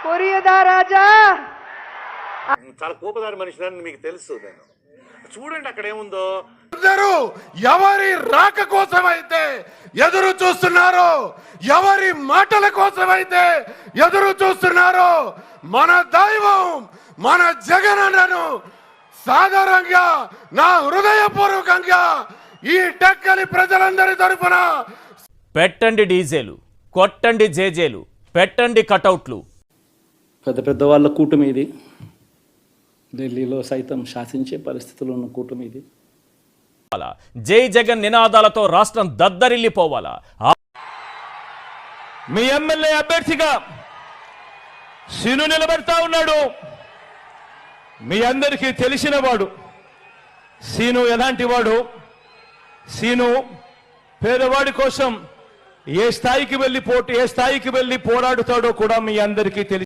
పురియదా రాజా. చాలా కోపదారి మనిషిని మీకు తెలుసు. నేను చూడండి అక్కడ ఏముందో. ఎవరి రాక కోసమైతే ఎదురు చూస్తున్నారో, ఎవరి మాటల కోసమైతే ఎదురు చూస్తున్నారో, మన దైవం మన జగనన్నను సాధారణంగా నా హృదయపూర్వకంగా ఈ టెక్కలి ప్రజలందరి తరఫున పెట్టండి డీజేలు, కొట్టండి జేజేలు, పెట్టండి కటౌట్లు. పెద్ద పెద్ద వాళ్ళ కూటమి ఇది. ఢిల్లీలో సైతం శాసించే పరిస్థితులు ఉన్న కూటమి ఇది. జై జగన్ నినాదాలతో రాష్ట్రం దద్దరిల్లిపోవాలా. మీ ఎమ్మెల్యే అభ్యర్థిగా సీను నిలబెడతా ఉన్నాడు. మీ అందరికీ తెలిసిన వాడు సీను ఎలాంటి వాడు. సీను పేదవాడి కోసం ఏ స్థాయికి వెళ్ళి పోరాడుతాడో కూడా మీ అందరికీ తెలిసి